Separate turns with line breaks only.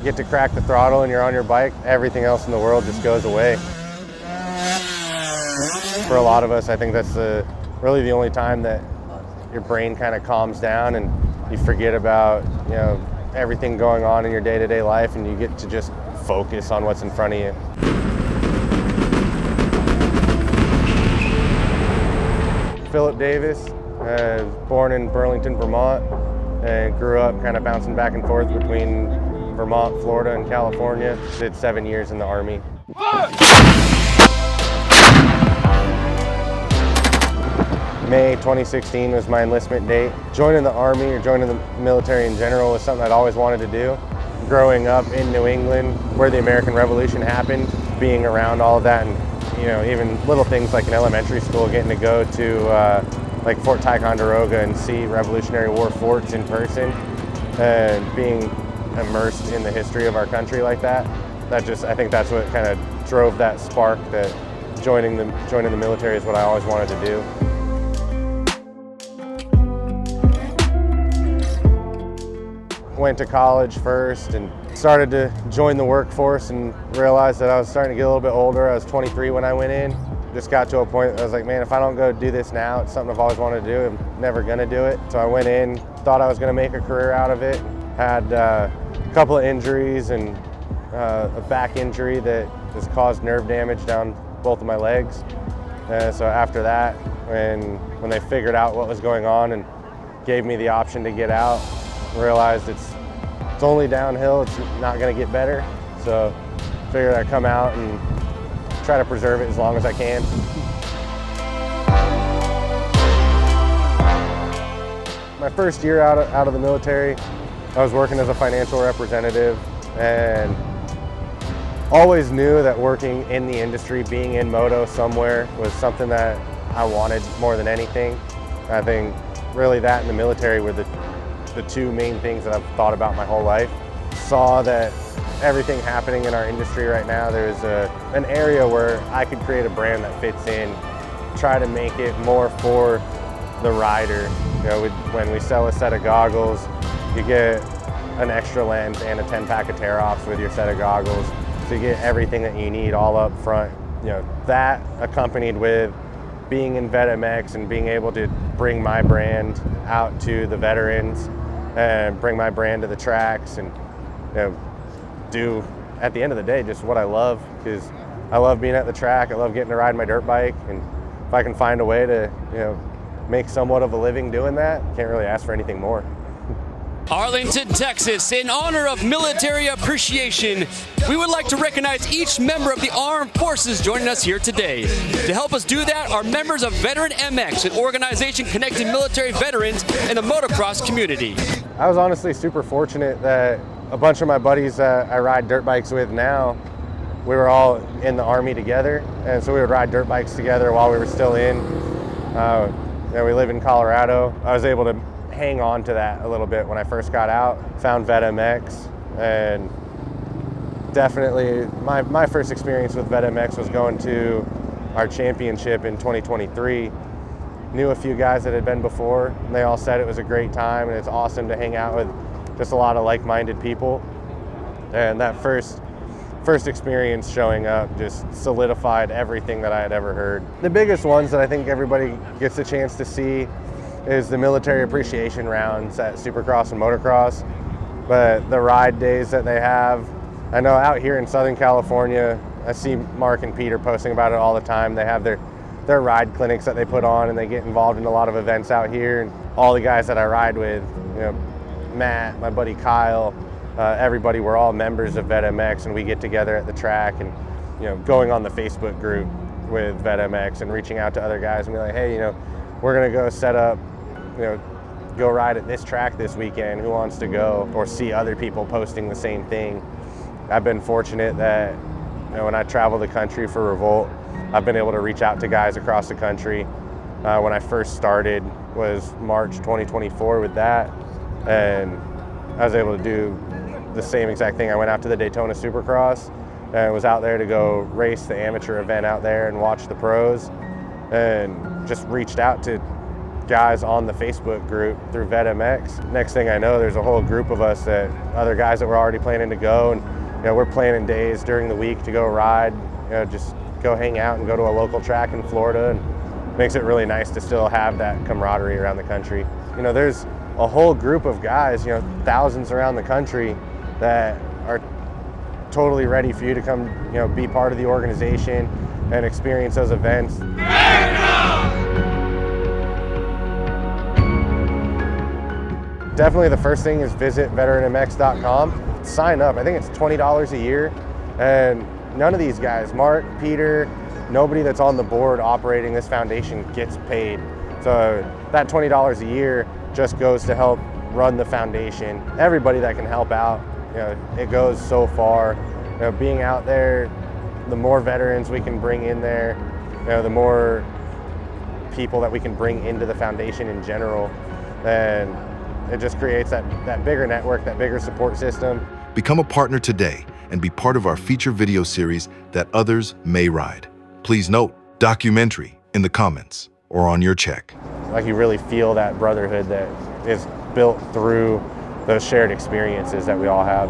get to crack the throttle and you're on your bike, everything else in the world just goes away. For a lot of us, I think that's really the only time that your brain kind of calms down and you forget about, you know, everything going on in your day-to-day life, and you get to just focus on what's in front of you. Phillip Davis, born in Burlington, Vermont, and grew up kind of bouncing back and forth between Vermont, Florida, and California. Did 7 years in the Army. May 2016 was my enlistment date. Joining the Army or joining the military in general was something I'd always wanted to do. Growing up in New England, where the American Revolution happened, being around all of that, and you know, even little things like in elementary school, getting to go to like Fort Ticonderoga and see Revolutionary War forts in person, and being immersed in the history of our country like that. I think that's what kind of drove that spark that joining the military is what I always wanted to do. Went to college first and started to join the workforce and realized that I was starting to get a little bit older. I was 23 when I went in. Just got to a point that I was like, man, if I don't go do this now, it's something I've always wanted to do. I'm never gonna do it. So I went in, thought I was gonna make a career out of it. Had a couple of injuries and a back injury that has caused nerve damage down both of my legs. So after that, when they figured out what was going on and gave me the option to get out, realized it's only downhill, it's not going to get better. So figured I'd come out and try to preserve it as long as I can. My first year out of the military, I was working as a financial representative, and always knew that working in the industry, being in moto somewhere, was something that I wanted more than anything. I think really that and the military were the two main things that I've thought about my whole life. Saw that everything happening in our industry right now, there's an area where I could create a brand that fits in, try to make it more for the rider. You know, when we sell a set of goggles, you get an extra lens and a 10-pack of tear-offs with your set of goggles. So you get everything that you need all up front. You know, that accompanied with being in VetMX and being able to bring my brand out to the veterans and bring my brand to the tracks, and you know, do at the end of the day just what I love, because I love being at the track. I love getting to ride my dirt bike, and if I can find a way to, you know, make somewhat of a living doing that, can't really ask for anything more.
Arlington, Texas, in honor of Military Appreciation, we would like to recognize each member of the armed forces joining us here today. To help us do that are members of Veteran MX, an organization connecting military veterans and the motocross community.
I was honestly super fortunate that a bunch of my buddies that I ride dirt bikes with now, we were all in the Army together, and so we would ride dirt bikes together while we were still in. You know, we live in Colorado. I was able to hang on to that a little bit when I first got out, found VetMX, and definitely my first experience with VetMX was going to our championship in 2023. Knew a few guys that had been before, and they all said it was a great time, and it's awesome to hang out with just a lot of like-minded people. And that first experience showing up just solidified everything that I had ever heard. The biggest ones that I think everybody gets a chance to see is the military appreciation rounds at Supercross and Motocross. But the ride days that they have, I know out here in Southern California, I see Mark and Peter posting about it all the time. They have their ride clinics that they put on, and they get involved in a lot of events out here. And all the guys that I ride with, you know, Matt, my buddy Kyle, everybody, we're all members of VetMX, and we get together at the track, and you know, going on the Facebook group with VetMX and reaching out to other guys and be like, hey, you know, we're gonna go set up, you know, go ride at this track this weekend, who wants to go? Or see other people posting the same thing. I've been fortunate that, you know, when I travel the country for Revolt, I've been able to reach out to guys across the country. When I first started was March 2024 with that, and I was able to do the same exact thing. I went out to the Daytona Supercross and was out there to go race the amateur event out there and watch the pros, and just reached out to guys on the Facebook group through VetMX. Next thing I know, there's a whole group of us, that other guys that were already planning to go, and we're planning days during the week to go ride, just go hang out and go to a local track in Florida, and makes it really nice to still have that camaraderie around the country. There's a whole group of guys, thousands around the country, that are totally ready for you to come, be part of the organization and experience those events. Definitely the first thing is visit veteranmx.com. Sign up. I think it's $20 a year, and none of these guys, Mark, Peter, nobody that's on the board operating this foundation gets paid. So that $20 a year just goes to help run the foundation. Everybody that can help out, it goes so far. Being out there, the more veterans we can bring in there, the more people that we can bring into the foundation in general, then it just creates that bigger network, that bigger support system.
Become a partner today and be part of our feature video series that others may ride. Please note, documentary in the comments or on your check.
Like, you really feel that brotherhood that is built through those shared experiences that we all have.